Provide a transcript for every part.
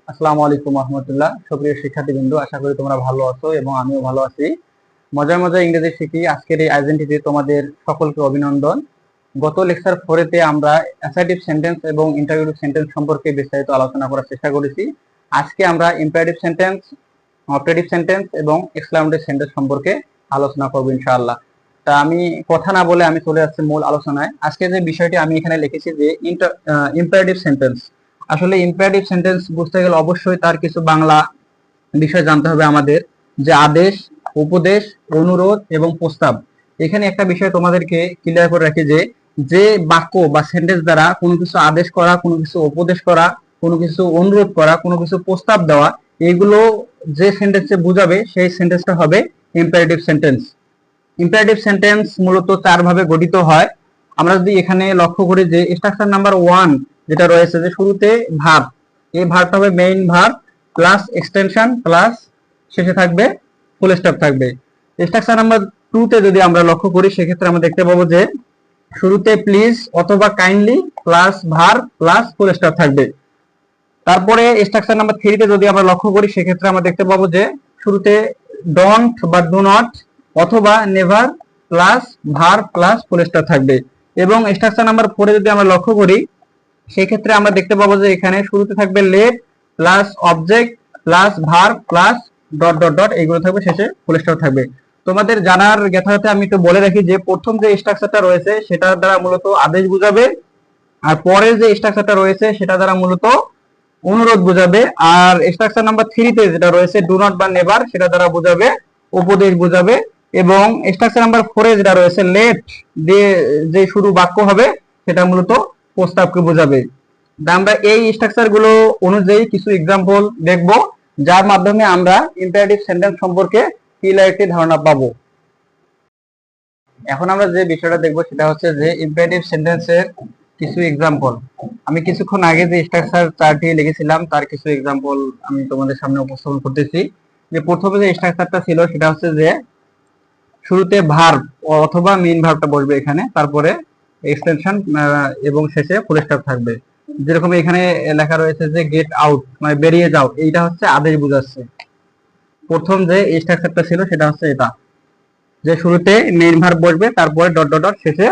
আসসালামু আলাইকুম রহমতুল্লাহ। সুপ্রিয় শিক্ষার্থীবৃন্দ, আশা করি তোমরা ভালো আছো এবং আমিও ভালো আছি। মজার মজার ইংরেজি শিখি আজকের এই আইডেন্টিটি তোমাদের সকলকে অভিনন্দন। গত লেকচার 4-তে আমরা অ্যাসার্টিভ সেন্টেন্স এবং ইন্টারোগেটিভ সেন্টেন্স সম্পর্কে বিস্তারিত আলোচনা করার চেষ্টা করেছি। আজকে আমরা ইম্পারেটিভ সেন্টেন্স, অপারেটিভ সেন্টেন্স এবং এক্সক্লামেটরি সেন্টেন্স সম্পর্কে আলোচনা করব ইনশাআল্লাহ। তা আমি কথা না বলে আমি চলে যাচ্ছি মূল আলোচনায়। আজকে যে বিষয়টি আমি এখানে লিখেছি যে ইম্পারেটিভ সেন্টেন্স। আসলে ইম্পারেটিভ সেন্টেন্স বুঝতে গেলে অবশ্যই তার কিছু বাংলা বিষয় জানতে হবে আমাদের, যে আদেশ, উপদেশ, অনুরোধ এবং প্রস্তাব। এখানে একটা বিষয় তোমাদেরকে ক্লিয়ার করে রাখি যে যে বাক্য বা সেন্টেন্স দ্বারা কোনো কিছু আদেশ করা, কোনো কিছু উপদেশ করা, কোনো কিছু অনুরোধ করা, কোনো কিছু প্রস্তাব দেওয়া, এইগুলো যে সেন্টেন্সে বোঝাবে সেই সেন্টেন্সটা হবে ইম্পারেটিভ সেন্টেন্স। ইম্পারেটিভ সেন্টেন্স মূলত 4 ভাবে গঠিত হয়। আমরা যদি এখানে লক্ষ্য করি যে স্ট্রাকচার নাম্বার 1 যেটা রয়েছে, যে শুরুতে ভার্ব, এই ভার্বটা হবে main verb plus extension plus শেষে থাকবে ফুল স্টপ থাকবে। স্ট্রাকচার নাম্বার 2 তে যদি আমরা লক্ষ্য করি সেক্ষেত্রে আমরা দেখতে পাবো যে শুরুতে প্লিজ অথবা kindly plus verb plus full stop থাকবে। তারপরে স্ট্রাকচার নাম্বার 3 তে যদি আমরা লক্ষ্য করি সেক্ষেত্রে আমরা দেখতে পাবো যে শুরুতে ডোন্ট বা ডু নট অথবা never plus verb plus full stop থাকবে। এবং স্ট্রাকচার নাম্বার 4 এ যদি আমরা লক্ষ্য করি সেক্ষেত্রে আমরা দেখতে পাবো যে এখানে শুরুতে থাকবে let plus object plus verb plus dot dot dot, এইগুলো থাকবে, শেষে ফুল স্টপ থাকবে। তোমাদের জানার জ্ঞাতার্থে আমি একটু বলে রাখি যে প্রথম যে স্ট্রাকচারটা রয়েছে সেটার দ্বারা মূলত আদেশ বোঝাবে, আর পরের যে স্ট্রাকচারটা রয়েছে সেটা দ্বারা মূলত অনুরোধ বোঝাবে, আর স্ট্রাকচার নাম্বার 3 তে যেটা রয়েছে ডু নট বা নেভার সেটা দ্বারা বোঝাবে উপদেশ বোঝাবে, এবং স্ট্রাকচার নাম্বার 4 এ যেটা রয়েছে লেট দিয়ে যে শুরু বাক্য হবে সেটা মূলত প্রস্তাবকে বোঝাবে। আমরা এই স্ট্রাকচার গুলো অনুযায়ী কিছু এক্সাম্পল দেখব, যার মাধ্যমে আমরা ইম্পারেটিভ সেন্টেন্স সম্পর্কে ক্লিয়ার একটি ধারণা পাবো। এখন আমরা যে বিষয়টা দেখব সেটা হচ্ছে যে ইম্পারেটিভ সেন্টেন্সের কিছু এক্সাম্পল। আমি কিছুক্ষণ আগে যে স্ট্রাকচার চার্টটি লিখেছিলাম তার কিছু এক্সাম্পল আমি তোমাদের সামনে উপস্থাপন করতেছি। যে প্রথমে যে স্ট্রাকচারটা ছিল সেটা হচ্ছে যে শুরুতে ভার্ব অথবা মেইন ভার্বটা বসবে এখানে, তারপরে এক্সটেনশন এবং শেষে ফুল স্টপ থাকবে। যেরকম এখানে লেখা রয়েছে যে গেট আউট মানে বেরিয়ে যাও, এইটা হচ্ছে আদেশ বোঝাচ্ছে। প্রথম যে স্ট্রাকচারটা ছিল সেটা হচ্ছে এটা, যে শুরুতে মেইন ভার্ব বসবে তারপরে ডট ডট ডট শেষে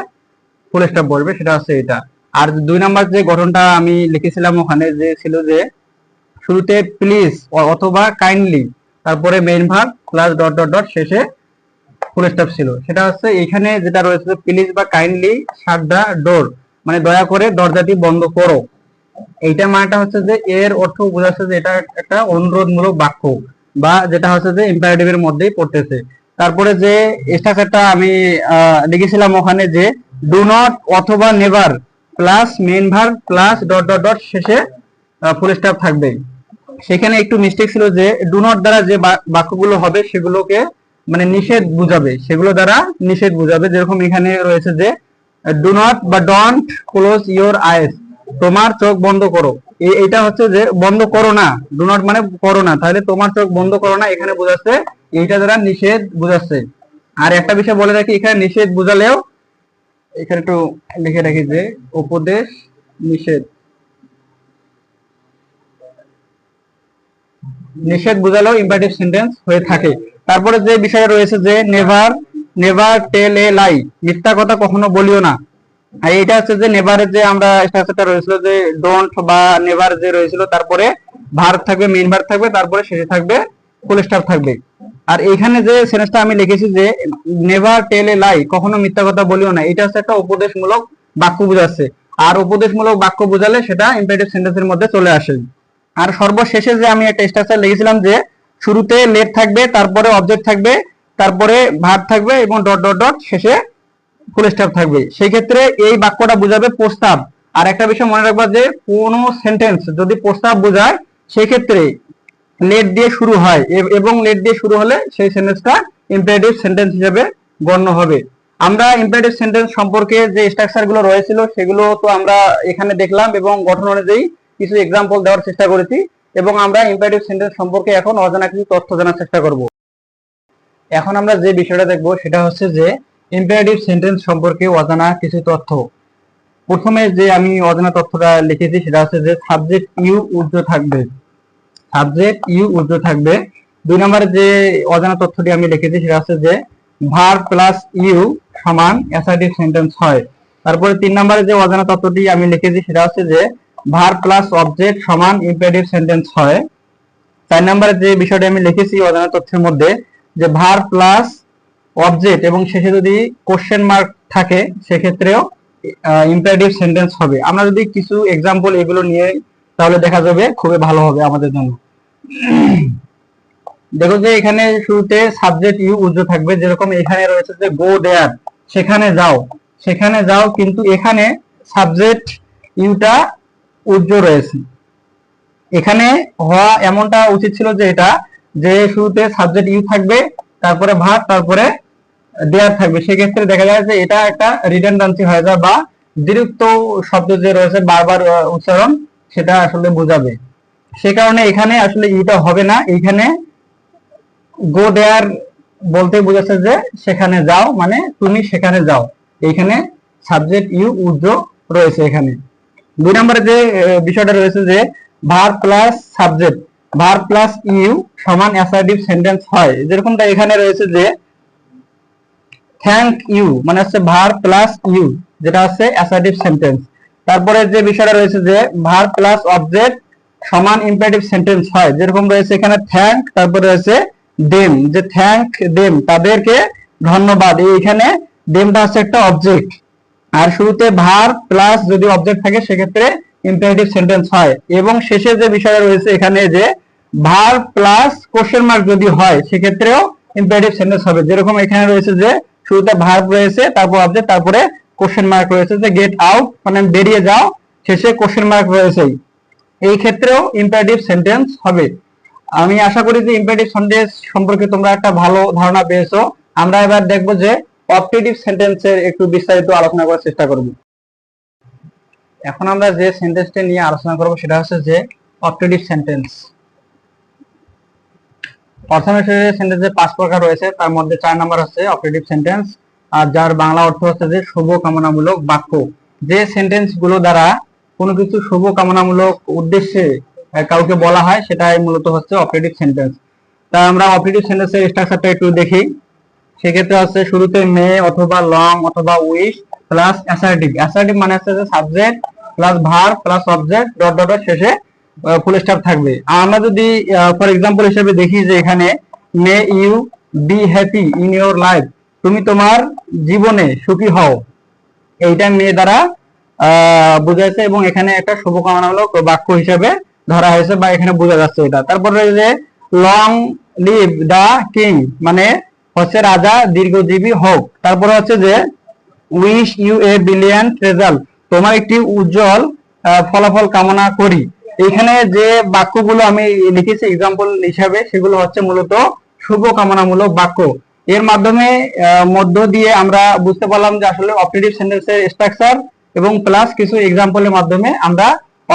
ফুল স্টপ বসবে, সেটা হচ্ছে এটা। আর 2 নাম্বার যে গঠনটা আমি লিখেছিলাম ওখানে যে ছিল যে শুরুতে প্লিজ অথবা কাইন্ডলি তারপরে main verb plus dot dot dot শেষে ফুল স্টপ ছিল, সেটা হচ্ছে এখানে যেটা রয়েছে প্লিজ বা কাইন্ডলি শাট দা ডোর মানে দয়া করে দরজাটি বন্ধ করো। এইটা মানেটা হচ্ছে যে এর অর্থ বোঝাচ্ছে যে এটা একটা অনুরোধমূলক বাক্য, বা যেটা হচ্ছে যে ইম্পারেটিভের মধ্যেই পড়তেছে। তারপরে যে স্ট্রাকচারটা আমি লিখেছিলাম ওখানে যে ডু নট অথবা never plus main verb plus dot dot dot শেষে ফুল স্টপ থাকবে। সেখানে একটু মিস্টেক ছিল যে ডু নট দ্বারা যে বাক্যগুলো হবে সেগুলোকে মানে নিষেধ বুঝাবে, সেগুলো দ্বারা নিষেধ বুঝাবে। যেরকম এখানে রয়েছে যে ডু নট বা ডোন্ট ক্লোজ ইওর আইস, তোমার চোখ বন্ধ করো। এইটা হচ্ছে যে বন্ধ করো না, ডু নট মানে করো না, তাহলে তোমার চোখ বন্ধ করো না এখানে বোঝাচ্ছে, এইটা দ্বারা নিষেধ বোঝাচ্ছে। আর একটা বিষয় বলে রাখি, এখানে নিষেধ বোঝালেও এখানে একটু লিখে রাখি যে উপদেশ নিষেধ, নিষেধ বোঝালেও ইম্পারেটিভ সেন্টেন্স হয়ে থাকে। তারপরে যে বিষয় রয়েছে যে নেভার নেভার টেল এ লাই, মিথ্যা কথা কখনো বলিও না। আর এটা হচ্ছে যে নেভারের যে আমরা স্ট্রাকচারটা রয়েছিল যে ডোন্ট বা নেভার যে রয়েছিল, তারপরে ভার্ব থাকবে, মেইন ভার্ব থাকবে, তারপরে শেষে থাকবে ফুল স্টপ থাকবে। আর এখানে যে সেন্টেন্সটা আমি লিখেছি যে নেভার টেল এ লাই, কখনো মিথ্যা কথা বলিও না, এটা হচ্ছে একটা উপদেশমূলক বাক্য বোঝাচ্ছে। আর উপদেশমূলক বাক্য বোঝালে সেটা ইম্পারেটিভ সেন্টেন্সের মধ্যে চলে আসে। আর সর্বশেষে যে আমি একটা স্ট্রাকচার লিখেছিলাম যে শুরুতে লেট থাকবে, তারপরে অবজেক্ট থাকবে, তারপরে ভার্ব থাকবে এবং ডট ডট ডট শেষে ফুল স্টপ থাকবে। সেই ক্ষেত্রে এই বাক্যটা বোঝাবে প্রস্তাব। আর একটা বিষয় মনে রাখবা যে কোনো সেন্টেন্স যদি প্রস্তাব বোঝায় সেই ক্ষেত্রে লেট দিয়ে শুরু হয়, এবং লেট দিয়ে শুরু হলে সেই সেন্টেন্সটা ইম্পারেটিভ সেন্টেন্স হিসেবে গণ্য হবে। আমরা ইম্পারেটিভ সেন্টেন্স সম্পর্কে যে স্ট্রাকচার গুলো রয়েছিল সেগুলো তো আমরা এখানে দেখলাম এবং গঠন অনুযায়ী কিছু এক্সাম্পল দেওয়ার চেষ্টা করেছি, এবং আমরা ইম্পারেটিভ সেন্টেন্স সম্পর্কে এখন অজানা কিছু তথ্য জানার চেষ্টা করব। এখন আমরা যে বিষয়টা দেখব সেটা হচ্ছে যে ইম্পারেটিভ সেন্টেন্স সম্পর্কে অজানা কিছু তথ্য। প্রথমে যে আমি অজানা তথ্যটা লিখেছি সেটা হচ্ছে যে সাবজেক্ট ইউ উজ্জ্বল থাকবে। সাবজেক্ট ইউ উর্ধ্ব থাকবে। 2 নম্বরে যে অজানা তথ্যটি আমি লিখেছি সেটা হচ্ছে যে ভার্ব প্লাস ইউ সমান অ্যাসার্টিভ সেন্টেন্স হয়। তারপরে 3 নম্বরে যে অজানা তথ্যটি আমি লিখেছি সেটা হচ্ছে যে ভার্ব প্লাস অবজেক্ট সমান ইম্পারেটিভ সেন্টেন্স হয়। 4 নম্বরে যে বিষয়টি আমি লিখেছি অজানা তথ্যের মধ্যে যে ভার্ব প্লাস অবজেক্ট এবং শেষে যদি কোশ্চেন মার্ক থাকে সেক্ষেত্রেও ইম্পারেটিভ সেন্টেন্স হবে। আমরা যদি কিছু এক্সাম্পল এগুলো নিয়ে তাহলে দেখা যাবে খুবই ভালো হবে আমাদের জন্য। দেখো যে এখানে শুরুতে সাবজেক্ট ইউ উর্ধ্ব থাকবে, যেরকম এখানে রয়েছে যে গো দেয়ার, সেখানে যাও, সেখানে যাও, কিন্তু এখানে সাবজেক্ট ইউটা উর্ধ্ব রয়েছে। এখানে হওয়া এমনটা উচিত ছিল যে এটা যে শুরুতে সাবজেক্ট ইউ থাকবে, তারপরে ভার্ব, তারপরে দেয়ার থাকবে। সেক্ষেত্রে দেখা যায় যে এটা একটা রিডান্ডেন্সি হয়ে যায় বা দ্বিরুক্ত শব্দ যে রয়েছে বারবার উচ্চারণ সেটা আসলে বোঝাবে। সে কারণে এখানে আসলে ইটা হবে না, এখানে গো দেয়ার বলতে বোঝাচ্ছে যে সেখানে যাও, মানে তুমি সেখানে যাও। এইখানে সাবজেক্ট ইউ উর্ধ্ব রয়েছে এখানে। 2 নম্বরে যে বিষয়টা রয়েছে যে verb plus subject, verb plus you সমান অ্যাসার্টিভ সেন্টেন্স হয়। যেরকমটা এখানে রয়েছে যে থ্যাংক ইউ মানে হচ্ছে ভার্ব প্লাস ইউ, যেটা হচ্ছে অ্যাসার্টিভ সেন্টেন্স। তারপরে যে বিষয়টা রয়েছে যে ভার্ব প্লাস অবজেক্ট সমান ইম্পারেটিভ সেন্টেন্স হয়। যেরকম রয়েছে এখানে থ্যাংক, তারপরে রয়েছে দেম, যে থ্যাংক দেম তাদেরকে ধন্যবাদ, এইখানে দেমটা হচ্ছে একটা অবজেক্ট। আর শুরুতে ভার্ব প্লাস যদি অবজেক্ট থাকে সেক্ষেত্রে ইম্পারেটিভ সেন্টেন্স হয়। এবং শেষে যে বিষয়টা রয়েছে এখানে যে ভার্ব প্লাস কোশ্চেন মার্ক যদি হয় সেক্ষেত্রেও ইম্পারেটিভ সেন্টেন্স হবে। যেরকম এখানে রয়েছে যে শুরুতে ভার্ব রয়েছে, তারপর অবজেক্ট, তারপরে কোশ্চেন মার্ক রয়েছে যে গেট আউট মানে বেরিয়ে যাও, শেষে কোশ্চেন মার্ক রয়েছে, এই ক্ষেত্রেও ইম্পারেটিভ সেন্টেন্স হবে। আমি আশা করি যে ইম্পারেটিভ সেন্টেন্স সম্পর্কে তোমরা একটা ভালো ধারণা পেয়েছো। আমরা এবার দেখবো যে অবজেক্টিভ সেন্টেন্সের একটু বিস্তারিত আলোচনা করার চেষ্টা করব। এখন আমরা যে সেন্টেন্সটা নিয়ে আলোচনা করব সেটা হচ্ছে যে অবজেক্টিভ সেন্টেন্স। অর্থনীতির সেন্টেন্সে 5 প্রকার রয়েছে, তার মধ্যে 4 নাম্বার হচ্ছে অবজেক্টিভ সেন্টেন্স, আর যার বাংলা অর্থ হচ্ছে যে শুভ কামনামূলক বাক্য। যে সেন্টেন্স গুলো দ্বারা কোনো কিছু শুভ কামনামূলক উদ্দেশ্যে কাউকে বলা হয় সেটাই মূলত হচ্ছে অবজেক্টিভ সেন্টেন্স। তা আমরা অবজেক্টিভ সেন্টেন্সের স্ট্রাকচারটা একটু দেখি। সেক্ষেত্রে হচ্ছে শুরুতে মে অথবা লং অথবা উইশ প্লাস অ্যাসার্টিভ। অ্যাসার্টিভ মানে হচ্ছে যে subject plus verb plus object dot dot শেষে ফুল স্টপ থাকবে। আমরা যদি ফর এক্সাম্পল হিসেবে দেখি যে এখানে may you be happy in your life, তুমি তোমার জীবনে সুখী হও, এইটা মে দ্বারা বোঝাচ্ছে এবং এখানে একটা শুভকামনামূলক বাক্য হিসেবে ধরা হয়েছে বা এখানে বোঝা যাচ্ছে এটা। তারপরে যে লং লিভ দা কিং মানে হচ্ছে রাজা দীর্ঘজীবী হোক। তারপরে হচ্ছে যে wish you a brilliant result, তোমার একটি উজ্জ্বল ফলাফল কামনা করি। এখানে যে বাক্যগুলো আমি লিখেছি এক্সাম্পল হিসাবে সেগুলো হচ্ছে মূলত শুভ কামনামূলক বাক্য। এর মাধ্যমে মধ্য দিয়ে আমরা বুঝতে পারলাম যে আসলে অবজেক্টিভ সেন্টেন্সের স্ট্রাকচার এবং প্লাস কিছু এক্সাম্পলের মাধ্যমে আমরা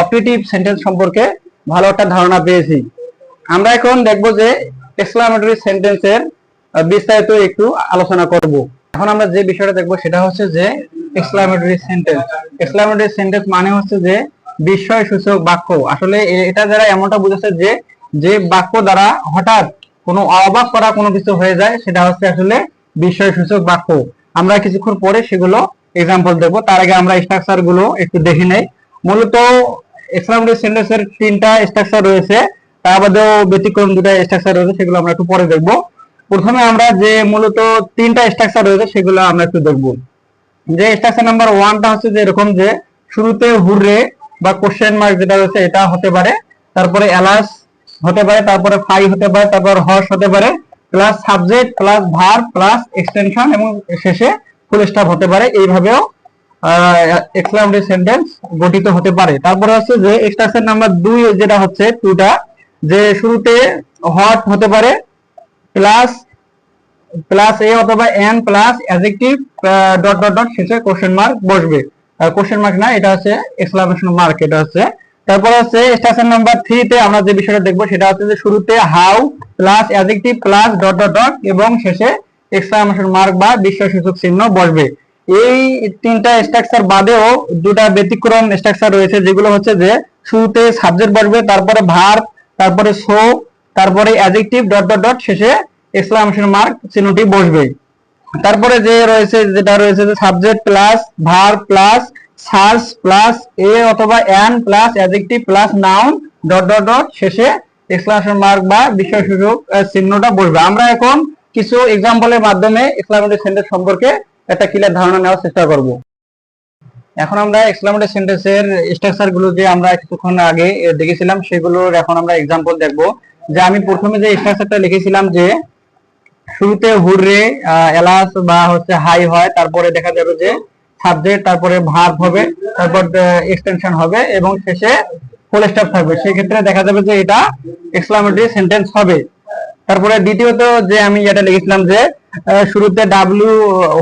অবজেক্টিভ সেন্টেন্স সম্পর্কে ভালো একটা ধারণা পেয়েছি। আমরা এখন দেখব যে এক্সক্লামেটরি সেন্টেন্সের বিস্তারিত একটু আলোচনা করব। এখন আমরা যে বিষয়টা দেখব সেটা হচ্ছে যে এক্সক্লামেটরি সেন্টেন্স। এক্সক্লামেটরি সেন্টেন্স মানে হচ্ছে যে বিস্ময় সূচক বাক্য। আসলে এটা দ্বারা এমনটা বোঝাচ্ছে যে যে বাক্য দ্বারা হঠাৎ কোনো অবাক করা কোনো কিছু হয়ে যায় সেটা হচ্ছে আসলে বিস্ময় সূচক বাক্য। আমরা কিছুক্ষণ পরে সেগুলো এক্সাম্পল দেব, তার আগে আমরা স্ট্রাকচার গুলো একটু দেখে নেই। মূলত এক্সক্লামেটরি সেন্টেন্সের 3টা স্ট্রাকচার রয়েছে, তার বাদেও ব্যতিক্রম 2টা স্ট্রাকচার রয়েছে, সেগুলো আমরা একটু পরে দেখব। প্রথমে আমরা যে মূলত 3টা স্ট্রাকচার রয়েছে সেগুলো আমরা একটু দেখব। যে স্ট্রাকচার নাম্বার 1টা হচ্ছে যে এরকম যে শুরুতে হুররে বা কোশ্চেন মার্ক যেটা রয়েছে এটা হতে পারে, তারপরে এলাস হতে পারে, তারপরে ফাই হতে পারে, তারপর হর্স হতে পারে, plus subject plus verb plus extension এবং শেষে ফুল স্টপ হতে পারে। এইভাবেও এক্সক্লামেটরি সেন্টেন্স গঠিত হতে পারে। তারপরে হচ্ছে যে স্ট্রাকচার নাম্বার 2 যেটা হচ্ছে 2টা, যে শুরুতে হট হতে পারে প্লাস প্লাস এ অথবা an plus adjective dot dot dot শেষে কোশ্চেন মার্ক বসবে। কোশ্চেন মার্ক না, এটা হচ্ছে এক্সক্লামেশন মার্ক, এটা হচ্ছে। তারপর হচ্ছে স্ট্রাকচার নাম্বার 3 তে আমরা যে বিষয়টা দেখবো সেটা হচ্ছে যে শুরুতে how plus adjective plus dot dot dot এবং শেষে এক্সক্লামেশন মার্ক বা বিস্ময়সূচক চিহ্ন বসবে। এই 3টা স্ট্রাকচার বাদেও 2টা ব্যতিক্রম স্ট্রাকচার রয়েছে, যেগুলো হচ্ছে যে শুরুতে সাবজেক্ট বসবে, তারপরে ভার্ব তারপরে সো, তারপরে অ্যাডজেক্টিভ ডট ডট ডট শেষে এক্সক্লামেশন মার্ক চিহ্নটি বসবে। তারপরে যে রয়েছে যেটা রয়েছে যে সাবজেক্ট প্লাস ভার্ব প্লাস সার্চ প্লাস এ অথবা an plus adjective plus noun dot dot dot শেষে এক্সক্লামেশন মার্ক বা বিস্ময়সূচক চিহ্নটা বসবে। আমরা এখন কিছু এক্সাম্পলের মাধ্যমে এক্সক্লামেটরি সেন্টেন্স সম্পর্কে একটা ক্লিয়ার ধারণা নেওয়ার চেষ্টা করব। এখন আমরা এক্সক্লামেটরি সেন্টেন্সের স্ট্রাকচার গুলো যে আমরা কিছুক্ষণ আগে দেখেছিলাম সেগুলোর এখন আমরা এক্সাম্পল দেখব। যে আমি প্রথমে যে স্ট্রাকচারটা লিখেছিলাম যে শুরুতে হুররে এলাস বা হচ্ছে হাই হয়, তারপরে দেখা যাবে যে সাবজেক্ট, তারপরে ভার্ব হবে, তারপর এক্সটেনশন হবে এবং শেষে ফুল স্টপ থাকবে। সেই ক্ষেত্রে দেখা যাবে যে এটা এক্সক্লামেটরি সেন্টেন্স হবে। তারপরে দ্বিতীয়ত যে আমি এটা লিখেছিলাম যে শুরুতে ডাব্লিউ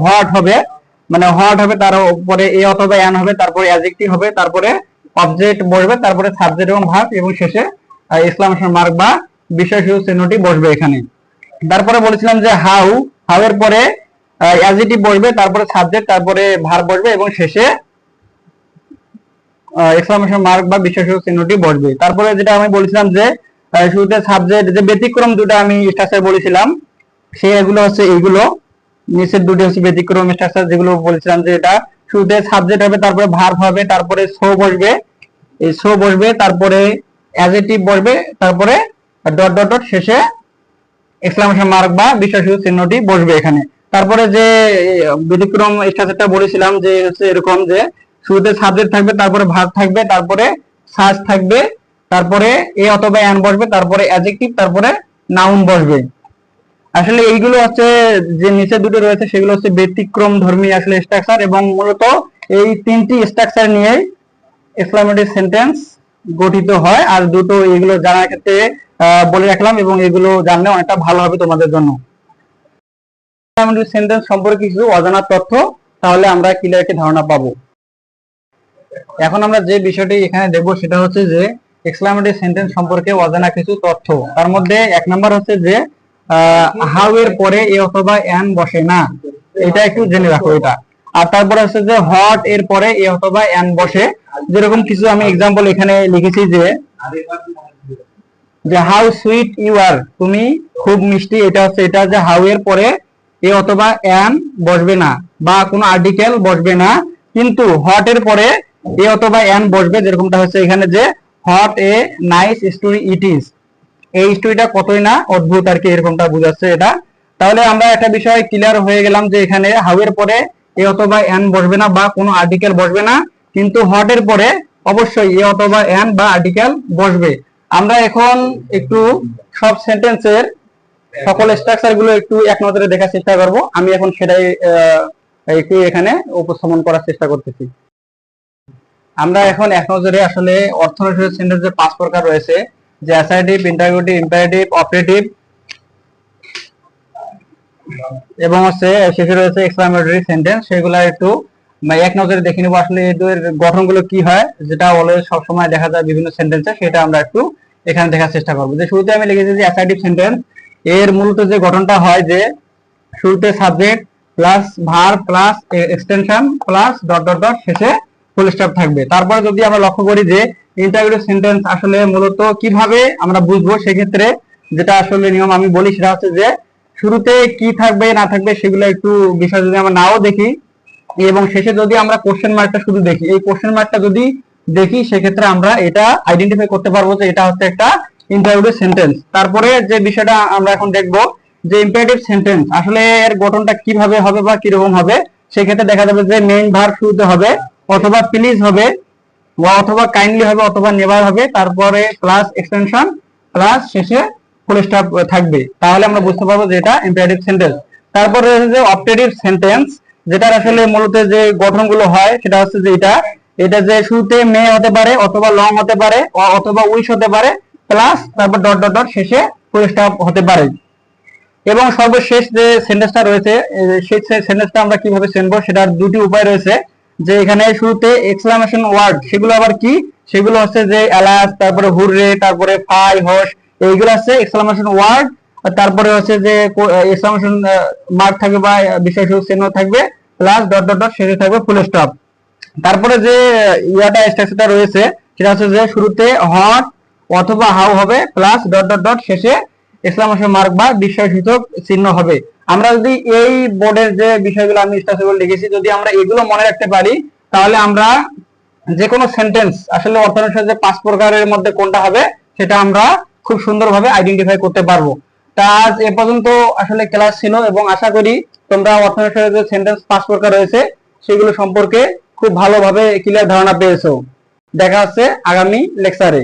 হোয়াট হবে, মানে হোয়াট হবে, তার উপরে এ অথবা এন হবে, তারপরে অ্যাডজেক্টিভ হবে, তারপরে অবজেক্ট বসবে, তারপরে সাবজেক্ট এবং ভার্ব এবং শেষে এক্সক্লামেশন মার্ক বা বিস্ময়সূচক চিহ্নটি বসবে এখানে। তারপরে বলেছিলাম যে হাউ, হাউ এর পরে অ্যাডজেক্টিভ বসবে, তারপরে সাবজেক্ট, তারপরে ভার্ব বসবে এবং শেষে এক্সক্লামেশন মার্ক বা বিস্ময়সূচক চিহ্নটি বসবে। তারপরে যেটা আমি বলেছিলাম যে শুরুতে সাবজেক্ট, যে ব্যতিক্রম দুটো আমি স্ট্রাকচার বলেছিলাম সেগুলো হচ্ছে এইগুলো, নিচের দুটো হচ্ছে ব্যতিক্রম স্ট্রাকচার যেগুলো বলেছিলাম যে এটা শুরুতে সাবজেক্ট হবে, তারপরে ভার্ব হবে, তারপরে সো বসবে, এই সো বসবে, তারপরে অ্যাডজেক্টিভ বসবে, তারপরে ডট ডট ডট শেষে এক্সক্লামেশন মার্ক বা বিস্ময়সূচক চিহ্নটি বসবে এখানে। তারপরে যে ব্যতিক্রম স্ট্রাকচারটা বলেছিলাম যে হচ্ছে এরকম যে শুরুতে সাবজেক্ট থাকবে, তারপরে ভার্ব থাকবে, তারপরে সার্চ থাকবে, তারপরে এ অথবা এন বসবে, তারপরে অ্যাডজেক্টিভ, তারপরে নাউন বসবে। আসলে এইগুলো হচ্ছে যে নিচে দুটো রয়েছে সেগুলো হচ্ছে ব্যতিক্রম ধর্মী আসলে স্ট্রাকচার, এবং মূলত এই তিনটি স্ট্রাকচার নিয়ে এক্সক্লামেটরি সেন্টেন্স গঠিত হয়। আর দুটো এগুলো জানার ক্ষেত্রে বলে রাখলাম এবং এগুলো জানলে অনেকটা ভালো হবে তোমাদের জন্য। এক্সক্লামেটরি সেন্টেন্স সম্পর্কে কিছু অজানা তথ্য, তাহলে আমরা ক্লিয়ার একটা ধারণা পাবো। এখন আমরা যে বিষয়টি এখানে দেখবো সেটা হচ্ছে যে এক্সক্লামেটরি সেন্টেন্স সম্পর্কে অজানা কিছু তথ্য। তার মধ্যে এক নাম্বার হচ্ছে যে হাউ এর পরে এ অথবা এন বসে না, এটা একটু জেনে রাখো এটা। আর তারপরে হচ্ছে যে হট এর পরে এ অথবা এন বসে, যেরকম কিছু আমি এক্সাম্পল এখানে লিখেছি যে হাউ সুইট ইউ আর, তুমি খুব মিষ্টি, এটা হচ্ছে এটা যে হাউ এর পরে এ অথবা এন বসবে না বা কোনো আর্টিকেল বসবে না, কিন্তু হট এর পরে এ অথবা এন বসবে, যেরকমটা হচ্ছে এখানে যে hot a nice story it is, এই স্টোরিটা কতই না অদ্ভুত আর কি, এরকমটা বোঝাচ্ছে এটা। তাহলে আমরা একটা বিষয় ক্লিয়ার হয়ে গেলাম যে এখানে হাউ এর পরে এ অথবা এন বসবে না বা কোনো আর্টিকেল বসবে না, কিন্তু হট এর পরে অবশ্যই এ অথবা এন বা আর্টিকেল বসবে। আমরা এখন একটু সব সেন্টেন্সের সকল স্ট্রাকচার গুলো একটু এক নজরে দেখার চেষ্টা করব। আমি এখন সেটাই একটু এখানে উপস্থাপন করার চেষ্টা করতেছি। আমরা এখন এক নজরে আসলে অর্থনৈতিক সেন্টেন্সের 5 প্রকার রয়েছে, যে অ্যাসার্টিভ, ইন্টারোগেটিভ, ইম্পারেটিভ, অপারেটিভ এবং হচ্ছে শেষে রয়েছে এক্সক্লামেটরি সেন্টেন্স। সেগুলা একটু এক নজরে দেখে নিব আসলে এদের গঠনগুলো কি হয়, যেটা অলওয়েজ সব সময় দেখা যায় বিভিন্ন সেন্টেন্সে, সেটা আমরা একটু এখানে দেখার চেষ্টা করব। যে শুরুতে আমি লিখেছি যে অ্যাসার্টিভ সেন্টেন্স, এর মূলত যে গঠনটা হয় যে শুরুতে subject plus verb plus extension plus dot dot dot শেষে ফুল স্টপ থাকবে। তারপরে যদি আমরা লক্ষ্য করি যে ইন্টারোগেটিভ সেন্টেন্স আসলে মূলত কিভাবে আমরা বুঝবো, সেক্ষেত্রে যেটা আসলে নিয়ম আমি বলি সেটা হচ্ছে যে শুরুতে কি থাকবে না থাকবে সেগুলো একটু বিষয় যদি আমরা নাও দেখি এবং শেষে যদি আমরা কোশ্চেন মার্কটা শুধু দেখি, এই কোশ্চেন মার্কটা যদি দেখি সেক্ষেত্রে আমরা এটা আইডেন্টিফাই করতে পারবো যে এটা হচ্ছে একটা ইন্টারোগেটিভ সেন্টেন্স। তারপরে যে বিষয়টা আমরা এখন দেখবো যে ইম্পারেটিভ সেন্টেন্স আসলে এর গঠনটা কিভাবে হবে বা কিরকম হবে। সেক্ষেত্রে দেখা যাবে যে মেইন ভার্ব শুরুতে হবে, অথবা প্লিজ হবে, অথবা কাইন্ডলি হবে, অথবা নেভার হবে, তারপরে প্লাস এক্সটেনশন প্লাস শেষে ফুল স্টপ থাকবে। তাহলে আমরা বুঝতে পারবো যে এটা ইম্পারেটিভ সেন্টেন্স। তারপরে রয়েছে যে অপারেটিভ সেন্টেন্স, যেটার আসলে মূলত যে গঠনগুলো হয় সেটা হচ্ছে যে এটা যে শুরুতে মে হতে পারে, অথবা লং হতে পারে, অথবা উইশ হতে পারে, প্লাস তারপর ডট ডট ডট শেষে ফুল স্টপ হতে পারে। এবং সর্বশেষ যে সেন্টেন্সটা রয়েছে সেই সেন্টেন্সটা আমরা কিভাবে চিনবো, সেটার দুটি উপায় রয়েছে। যে এখানে শুরুতে এক্সক্লামেশন ওয়ার্ড, সেগুলো আবার কি, সেগুলো হচ্ছে যে অ্যালাস, তারপরে হুররে, তারপরে ফাই, হোস, এইগুলো হচ্ছে এক্সক্লামেশন ওয়ার্ড। তারপরে হচ্ছে যে এক্সক্লামেশন মার্ক থাকবে বা বিস্ময়সূচক চিহ্ন থাকবে, প্লাস ডট ডট ডট শেষে থাকবে ফুল স্টপ। তারপরে যে স্ট্রাকচারটা রয়েছে সেটা হচ্ছে যে শুরুতে হট অথবা হাউ হবে প্লাস ডট ডট ডট শেষে এক্সক্লামেশন মার্ক বা বিস্ময়সূচক চিহ্ন হবে। আমরা যদি এই বোর্ডের যে বিষয়গুলো আমি স্ট্রাকচার লিখেছি যদি আমরা এগুলো মনে রাখতে পারি তাহলে আমরা যে কোনো সেন্টেন্স আসলে অর্থানুসারে যে 5 প্রকারের মধ্যে কোনটা হবে সেটা আমরা খুব সুন্দরভাবে আইডেন্টিফাই করতে পারবো। তা আজ এ পর্যন্ত আসলে ক্লাস ছিল এবং আশা করি তোমরা অর্থানুসারে যে সেন্টেন্স 5 প্রকার রয়েছে সেগুলো সম্পর্কে খুব ভালোভাবে ক্লিয়ার ধারণা পেয়েছো। দেখা হচ্ছে আগামী লেকচারে।